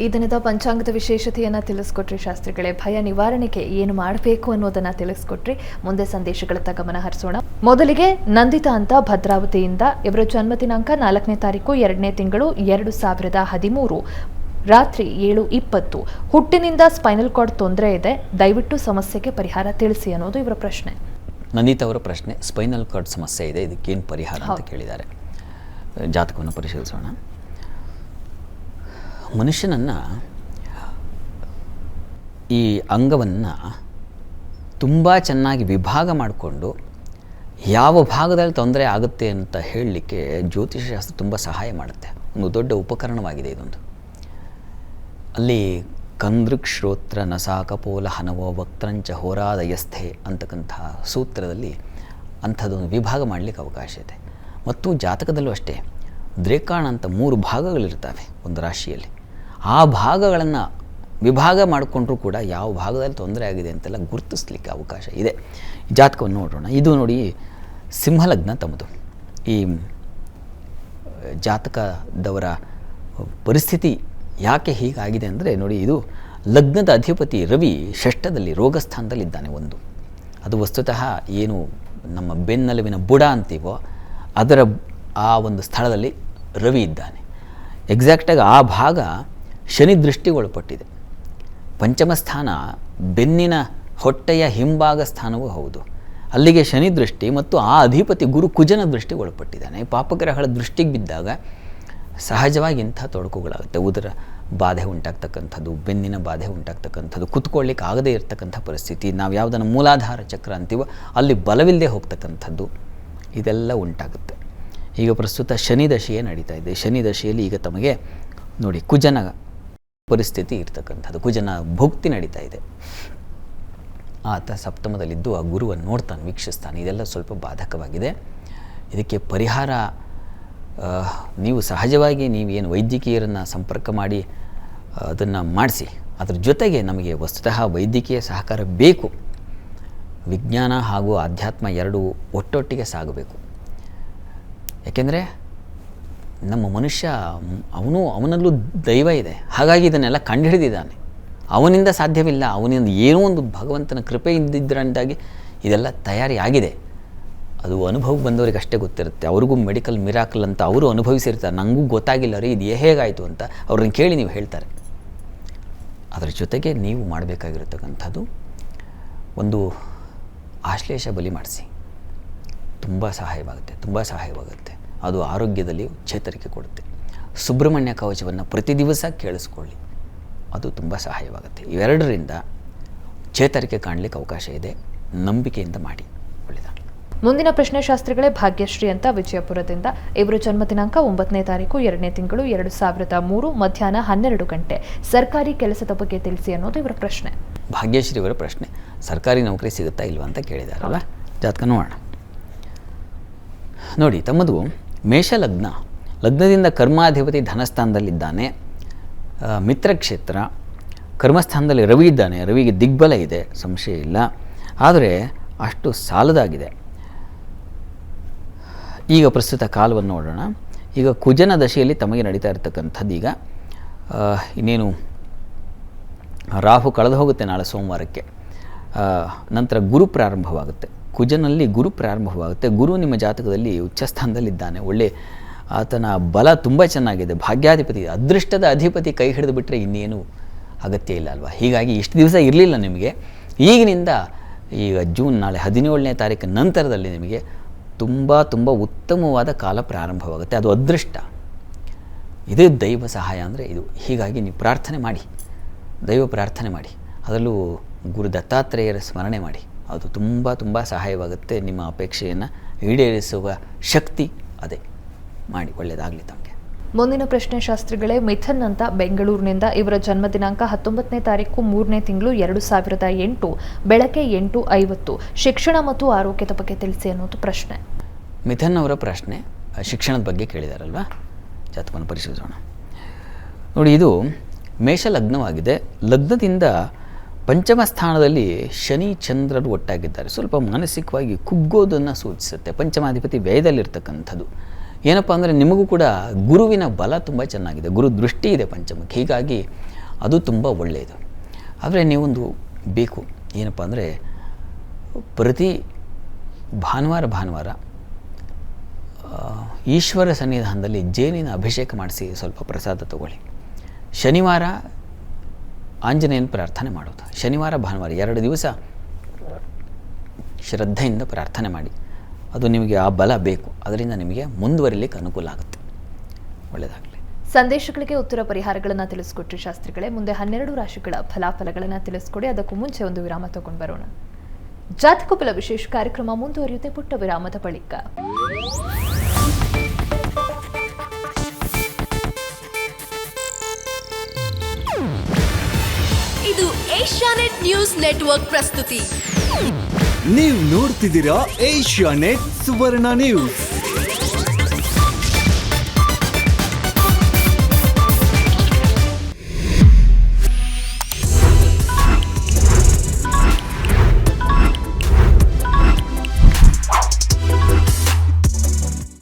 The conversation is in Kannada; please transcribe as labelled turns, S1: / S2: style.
S1: ಈ ದಿನದ ಪಂಚಾಂಗದ ವಿಶೇಷತೆಯನ್ನು ತಿಳಿಸ್ಕೊಟ್ರಿ ಶಾಸ್ತ್ರಿಗಳೇ. ಭಯ ನಿವಾರಣೆಗೆ ಏನು ಮಾಡಬೇಕು ಅನ್ನೋದನ್ನ ತಿಳಿಸ್ಕೊಟ್ರಿ. ಮುಂದೆ ಸಂದೇಶಗಳತ್ತ ಗಮನ ಹರಿಸೋಣ. ಮೊದಲಿಗೆ ನಂದಿತಾ ಅಂತ ಭದ್ರಾವತಿಯಿಂದ, ಇವರ ಜನ್ಮ ದಿನಾಂಕ 4ನೇ ತಾರೀಕು 2ನೇ ತಿಂಗಳು 2013 ರಾತ್ರಿ 7:20. ಹುಟ್ಟಿನಿಂದ ಸ್ಪೈನಲ್ ಕಾರ್ಡ್ ತೊಂದರೆ ಇದೆ, ದಯವಿಟ್ಟು ಸಮಸ್ಯೆಗೆ ಪರಿಹಾರ ತಿಳಿಸಿ ಅನ್ನೋದು ಇವರ ಪ್ರಶ್ನೆ.
S2: ನಂದಿತಾ ಅವರ ಪ್ರಶ್ನೆ, ಸ್ಪೈನಲ್ ಕಾರ್ಡ್ ಸಮಸ್ಯೆ ಇದೆ, ಇದಕ್ಕೇನು ಪರಿಹಾರ ಅಂತ ಕೇಳಿದ್ದಾರೆ. ಜಾತಕವನ್ನು ಪರಿಶೀಲಿಸೋಣ. ಮನುಷ್ಯನನ್ನು ಈ ಅಂಗವನ್ನು ತುಂಬ ಚೆನ್ನಾಗಿ ವಿಭಾಗ ಮಾಡಿಕೊಂಡು ಯಾವ ಭಾಗದಲ್ಲಿ ತೊಂದರೆ ಆಗುತ್ತೆ ಅಂತ ಹೇಳಲಿಕ್ಕೆ ಜ್ಯೋತಿಷಶಾಸ್ತ್ರ ತುಂಬ ಸಹಾಯ ಮಾಡುತ್ತೆ. ಒಂದು ದೊಡ್ಡ ಉಪಕರಣವಾಗಿದೆ ಇದೊಂದು. ಅಲ್ಲಿ ಕಂದೃಕ್ ಶ್ರೋತ್ರ ನಸಾಕಪೋಲ ಹನವೋ ವಕ್ತ್ರಂಚ ಹೋರಾದಯಸ್ಥೆ ಅಂತಕ್ಕಂಥ ಸೂತ್ರದಲ್ಲಿ ಅಂಥದ್ದೊಂದು ವಿಭಾಗ ಮಾಡಲಿಕ್ಕೆ ಅವಕಾಶ ಇದೆ. ಮತ್ತು ಜಾತಕದಲ್ಲೂ ಅಷ್ಟೇ ದ್ರೇಕಾಣ ಅಂತ 3 ಭಾಗಗಳಿರ್ತವೆ ಒಂದು ರಾಶಿಯಲ್ಲಿ. ಆ ಭಾಗಗಳನ್ನು ವಿಭಾಗ ಮಾಡಿಕೊಂಡ್ರೂ ಕೂಡ ಯಾವ ಭಾಗದಲ್ಲಿ ತೊಂದರೆ ಆಗಿದೆ ಅಂತೆಲ್ಲ ಗುರುತಿಸ್ಲಿಕ್ಕೆ ಅವಕಾಶ ಇದೆ. ಜಾತಕವನ್ನು ನೋಡೋಣ. ಇದು ನೋಡಿ, ಸಿಂಹಲಗ್ನ ತಮ್ಮದು. ಈ ಜಾತಕದವರ ಪರಿಸ್ಥಿತಿ ಯಾಕೆ ಹೀಗಾಗಿದೆ ಅಂದರೆ ನೋಡಿ, ಇದು ಲಗ್ನದ ಅಧಿಪತಿ ರವಿ ಷಷ್ಠದಲ್ಲಿ ರೋಗಸ್ಥಾನದಲ್ಲಿದ್ದಾನೆ. ಒಂದು ಅದು ವಸ್ತುತಃ ಏನು ನಮ್ಮ ಬೆನ್ನಲುವಿನ ಬುಡ ಅಂತೀವೋ ಅದರ ಆ ಒಂದು ಸ್ಥಳದಲ್ಲಿ ರವಿ ಇದ್ದಾನೆ. ಎಕ್ಸಾಕ್ಟಾಗಿ ಆ ಭಾಗ ಶನಿ ದೃಷ್ಟಿಗೊಳಪಟ್ಟಿದೆ. ಪಂಚಮ ಸ್ಥಾನ ಬೆನ್ನಿನ ಹೊಟ್ಟೆಯ ಹಿಂಭಾಗ ಸ್ಥಾನವೂ ಹೌದು. ಅಲ್ಲಿಗೆ ಶನಿ ದೃಷ್ಟಿ ಮತ್ತು ಆ ಅಧಿಪತಿ ಗುರು ಕುಜನ ದೃಷ್ಟಿಗೊಳಪಟ್ಟಿದ್ದಾನೆ. ಪಾಪಗ್ರಹಗಳ ದೃಷ್ಟಿಗೆ ಬಿದ್ದಾಗ ಸಹಜವಾಗಿ ಇಂಥ ತೊಡಕುಗಳಾಗುತ್ತೆ. ಉದರ ಬಾಧೆ ಉಂಟಾಗ್ತಕ್ಕಂಥದ್ದು, ಬೆನ್ನಿನ ಬಾಧೆ ಉಂಟಾಗ್ತಕ್ಕಂಥದ್ದು, ಕುತ್ಕೊಳ್ಳಿಕ್ಕೆ ಆಗದೇ ಇರತಕ್ಕಂಥ ಪರಿಸ್ಥಿತಿ, ನಾವು ಯಾವುದನ್ನು ಮೂಲಾಧಾರ ಚಕ್ರ ಅಂತೀವೋ ಅಲ್ಲಿ ಬಲವಿಲ್ಲದೆ ಹೋಗ್ತಕ್ಕಂಥದ್ದು, ಇದೆಲ್ಲ ಉಂಟಾಗುತ್ತೆ. ಈಗ ಪ್ರಸ್ತುತ ಶನಿ ದಶೆಯೇ ನಡೀತಾ ಇದೆ. ಶನಿ ದಶೆಯಲ್ಲಿ ಈಗ ತಮಗೆ ನೋಡಿ ಕುಜನ ಪರಿಸ್ಥಿತಿ ಇರ್ತಕ್ಕಂಥದ್ದು, ಕುಜನ ಭುಕ್ತಿ ನಡೀತಾ ಇದೆ. ಆತ ಸಪ್ತಮದಲ್ಲಿದ್ದು ಆ ಗುರುವನ್ನು ನೋಡ್ತಾನೆ, ವೀಕ್ಷಿಸ್ತಾನೆ. ಇದೆಲ್ಲ ಸ್ವಲ್ಪ ಬಾಧಕವಾಗಿದೆ. ಇದಕ್ಕೆ ಪರಿಹಾರ ನೀವು ಸಹಜವಾಗಿ ನೀವೇನು ವೈದ್ಯಕೀಯರನ್ನು ಸಂಪರ್ಕ ಮಾಡಿ ಅದನ್ನು ಮಾಡಿಸಿ. ಅದ್ರ ಜೊತೆಗೆ ನಮಗೆ ವಸ್ತುತಃ ವೈದ್ಯಕೀಯ ಸಹಕಾರ ಬೇಕು. ವಿಜ್ಞಾನ ಹಾಗೂ ಆಧ್ಯಾತ್ಮ ಎರಡೂ ಒಟ್ಟೊಟ್ಟಿಗೆ ಸಾಗಬೇಕು. ಯಾಕೆಂದರೆ ನಮ್ಮ ಮನುಷ್ಯ ಅವನಲ್ಲೂ ದೈವ ಇದೆ. ಹಾಗಾಗಿ ಇದನ್ನೆಲ್ಲ ಕಂಡುಹಿಡಿದಿದ್ದಾನೆ. ಅವನಿಂದ ಸಾಧ್ಯವಿಲ್ಲ, ಅವನಿಂದ ಏನೋ ಒಂದು ಭಗವಂತನ ಕೃಪೆ ಇದ್ದಿದ್ದರಿಂದಾಗಿ ಇದೆಲ್ಲ ತಯಾರಿ ಆಗಿದೆ. ಅದು ಅನುಭವಕ್ಕೆ ಬಂದವರಿಗೆ ಅಷ್ಟೇ ಗೊತ್ತಿರುತ್ತೆ. ಅವ್ರಿಗೂ ಮೆಡಿಕಲ್ ಮಿರಾಕಲ್ ಅಂತ ಅವರು ಅನುಭವಿಸಿರ್ತಾರೆ. ನನಗೂ ಗೊತ್ತಾಗಿಲ್ಲ ರೀ ಇದು ಹೇಗಾಯಿತು ಅಂತ ಅವ್ರನ್ನ ಕೇಳಿ ನೀವು ಹೇಳ್ತಾರೆ. ಅದರ ಜೊತೆಗೆ ನೀವು ಮಾಡಬೇಕಾಗಿರತಕ್ಕಂಥದ್ದು ಒಂದು ಆಶ್ಲೇಷ ಬಲಿ ಮಾಡಿಸಿ. ತುಂಬ ಸಹಾಯವಾಗುತ್ತೆ. ಅದು ಆರೋಗ್ಯದಲ್ಲಿ ಚೇತರಿಕೆ ಕೊಡುತ್ತೆ. ಸುಬ್ರಹ್ಮಣ್ಯ ಕವಚವನ್ನು ಪ್ರತಿ ದಿವಸ ಕೇಳಿಸ್ಕೊಳ್ಳಿ, ಅದು ತುಂಬ ಸಹಾಯವಾಗುತ್ತೆ. ಇವೆರಡರಿಂದ ಚೇತರಿಕೆ ಕಾಣಲಿಕ್ಕೆ ಅವಕಾಶ ಇದೆ. ನಂಬಿಕೆಯಿಂದ ಮಾಡಿ, ಒಳ್ಳೆಯದಾಗಲಿ.
S1: ಮುಂದಿನ ಪ್ರಶ್ನೆ ಶಾಸ್ತ್ರಿಗಳೇ, ಭಾಗ್ಯಶ್ರೀ ಅಂತ ವಿಜಯಪುರದಿಂದ, ಇವರು ಜನ್ಮ ದಿನಾಂಕ 9ನೇ ತಾರೀಕು 2ನೇ ತಿಂಗಳು 2003 ಮಧ್ಯಾಹ್ನ 12 ಗಂಟೆ. ಸರ್ಕಾರಿ ಕೆಲಸದ ಬಗ್ಗೆ ತಿಳಿಸಿ ಅನ್ನೋದು ಇವರ ಪ್ರಶ್ನೆ.
S2: ಭಾಗ್ಯಶ್ರೀ ಅವರ ಪ್ರಶ್ನೆ, ಸರ್ಕಾರಿ ನೌಕರಿ ಸಿಗುತ್ತಾ ಇಲ್ವಾ ಅಂತ ಕೇಳಿದಾರಲ್ಲ. ಜಾತಕ ನೋಡೋಣ. ನೋಡಿ, ತಮ್ಮದು ಮೇಷಲಗ್ನ. ಲಗ್ನದಿಂದ ಕರ್ಮಾಧಿಪತಿ ಧನಸ್ಥಾನದಲ್ಲಿದ್ದಾನೆ. ಮಿತ್ರಕ್ಷೇತ್ರ, ಕರ್ಮಸ್ಥಾನದಲ್ಲಿ ರವಿ ಇದ್ದಾನೆ. ರವಿಗೆ ದಿಗ್ಬಲ ಇದೆ, ಸಂಶಯ ಇಲ್ಲ. ಆದರೆ ಅಷ್ಟು ಸಾಲದಾಗಿದೆ. ಈಗ ಪ್ರಸ್ತುತ ಕಾಲವನ್ನು ನೋಡೋಣ. ಈಗ ಕುಜನ ದಶೆಯಲ್ಲಿ ತಮಗೆ ನಡೀತಾ ಇರತಕ್ಕಂಥದ್ದು. ಈಗ ಇನ್ನೇನು ರಾಹು ಕಳೆದು ಹೋಗುತ್ತೆ ನಾಳೆ ಸೋಮವಾರಕ್ಕೆ. ನಂತರ ಗುರು ಪ್ರಾರಂಭವಾಗುತ್ತೆ. ಕುಜನಲ್ಲಿ ಗುರು ಪ್ರಾರಂಭವಾಗುತ್ತೆ. ಗುರು ನಿಮ್ಮ ಜಾತಕದಲ್ಲಿ ಉಚ್ಚಸ್ಥಾನದಲ್ಲಿದ್ದಾನೆ. ಒಳ್ಳೆ ಆತನ ಬಲ ತುಂಬ ಚೆನ್ನಾಗಿದೆ. ಭಾಗ್ಯಾಧಿಪತಿ, ಅದೃಷ್ಟದ ಅಧಿಪತಿ ಕೈ ಹಿಡಿದು ಬಿಟ್ಟರೆ ಇನ್ನೇನು ಅಗತ್ಯ ಇಲ್ಲ ಅಲ್ವಾ. ಹೀಗಾಗಿ ಇಷ್ಟು ದಿವಸ ಇರಲಿಲ್ಲ ನಿಮಗೆ. ಈಗಿನಿಂದ ಈಗ ಜೂನ್ ನಾಳೆ 17ನೇ ತಾರೀಕು ನಂತರದಲ್ಲಿ ನಿಮಗೆ ತುಂಬ ಉತ್ತಮವಾದ ಕಾಲ ಪ್ರಾರಂಭವಾಗುತ್ತೆ. ಅದು ಅದೃಷ್ಟ. ಇದೇ ದೈವ ಸಹಾಯ ಅಂದರೆ ಇದು. ಹೀಗಾಗಿ ನೀವು ಪ್ರಾರ್ಥನೆ ಮಾಡಿ, ದೈವ ಪ್ರಾರ್ಥನೆ ಮಾಡಿ. ಅದರಲ್ಲೂ ಗುರು ದತ್ತಾತ್ರೇಯರ ಸ್ಮರಣೆ ಮಾಡಿ. ಅದು ತುಂಬ ಸಹಾಯವಾಗುತ್ತೆ. ನಿಮ್ಮ ಅಪೇಕ್ಷೆಯನ್ನು ಈಡೇರಿಸುವ ಶಕ್ತಿ ಅದೇ. ಮಾಡಿ, ಒಳ್ಳೆಯದಾಗಲಿ ತಮಗೆ.
S1: ಮುಂದಿನ ಪ್ರಶ್ನೆ ಶಾಸ್ತ್ರಿಗಳೇ, ಮಿಥನ್ ಅಂತ ಬೆಂಗಳೂರಿನಿಂದ, ಇವರ ಜನ್ಮ ದಿನಾಂಕ 19ನೇ ತಾರೀಕು 3ನೇ ತಿಂಗಳು 2008 ಬೆಳಗ್ಗೆ 8:50. ಶಿಕ್ಷಣ ಮತ್ತು ಆರೋಗ್ಯದ ಬಗ್ಗೆ ತಿಳಿಸಿ ಅನ್ನೋದು ಪ್ರಶ್ನೆ.
S2: ಮಿಥನ್ ಅವರ ಪ್ರಶ್ನೆ ಶಿಕ್ಷಣದ ಬಗ್ಗೆ ಕೇಳಿದಾರಲ್ವ. ಜಾತಕವನ್ನು ಪರಿಶೀಲಿಸೋಣ. ನೋಡಿ, ಇದು ಮೇಷಲಗ್ನವಾಗಿದೆ. ಲಗ್ನದಿಂದ ಪಂಚಮ ಸ್ಥಾನದಲ್ಲಿ ಶನಿ ಚಂದ್ರರು ಒಟ್ಟಾಗಿದ್ದಾರೆ. ಸ್ವಲ್ಪ ಮಾನಸಿಕವಾಗಿ ಕುಗ್ಗೋದನ್ನು ಸೂಚಿಸುತ್ತೆ. ಪಂಚಮಾಧಿಪತಿ ವ್ಯಯದಲ್ಲಿರ್ತಕ್ಕಂಥದ್ದು. ಏನಪ್ಪ ಅಂದರೆ ನಿಮಗೂ ಕೂಡ ಗುರುವಿನ ಬಲ ತುಂಬ ಚೆನ್ನಾಗಿದೆ, ಗುರು ದೃಷ್ಟಿ ಇದೆ ಪಂಚಮಕ್ಕೆ, ಹೀಗಾಗಿ ಅದು ತುಂಬ ಒಳ್ಳೆಯದು. ಆದರೆ ನೀವೊಂದು ಬೇಕು ಏನಪ್ಪ ಅಂದರೆ ಪ್ರತಿ ಭಾನುವಾರ ಈಶ್ವರ ಸನ್ನಿಧಾನದಲ್ಲಿ ಜೇನಿನ ಅಭಿಷೇಕ ಮಾಡಿಸಿ ಸ್ವಲ್ಪ ಪ್ರಸಾದ ತಗೊಳ್ಳಿ. ಶನಿವಾರ ಆಂಜನೇಯನ ಪ್ರಾರ್ಥನೆ ಮಾಡೋದು, ಶನಿವಾರ ಭಾನುವಾರ 2 ದಿವಸ ಶ್ರದ್ಧೆಯಿಂದ ಪ್ರಾರ್ಥನೆ ಮಾಡಿ. ಅದು ನಿಮಗೆ ಆ ಬಲ ಬೇಕು, ಅದರಿಂದ ನಿಮಗೆ ಮುಂದುವರಿಲಿಕ್ಕೆ ಅನುಕೂಲ ಆಗುತ್ತೆ. ಒಳ್ಳೆಯದಾಗಲಿ.
S1: ಸಂದೇಶಗಳಿಗೆ ಉತ್ತರ ಪರಿಹಾರಗಳನ್ನು ತಿಳಿಸ್ಕೊಟ್ರಿ ಶಾಸ್ತ್ರಿಗಳೇ. ಮುಂದೆ 12 ರಾಶಿಗಳ ಫಲಾಫಲಗಳನ್ನು ತಿಳಿಸ್ಕೊಡಿ. ಅದಕ್ಕೂ ಮುಂಚೆ ಒಂದು ವಿರಾಮ ತಗೊಂಡು ಬರೋಣ. ಜಾತಕಫಲ ವಿಶೇಷ ಕಾರ್ಯಕ್ರಮ ಮುಂದುವರಿಯುತ್ತೆ ಪುಟ್ಟ ವಿರಾಮದ ಬಳಿಕ.
S3: ಇದು ಏಷ್ಯಾನೆಟ್ ನ್ಯೂಸ್ ನೆಟ್ವರ್ಕ್ ಪ್ರಸ್ತುತಿ.
S4: ನೀವು ನೋಡ್ತಿದ್ದೀರಾ ಏಷ್ಯಾನೆಟ್ ಸುವರ್ಣ ನ್ಯೂಸ್.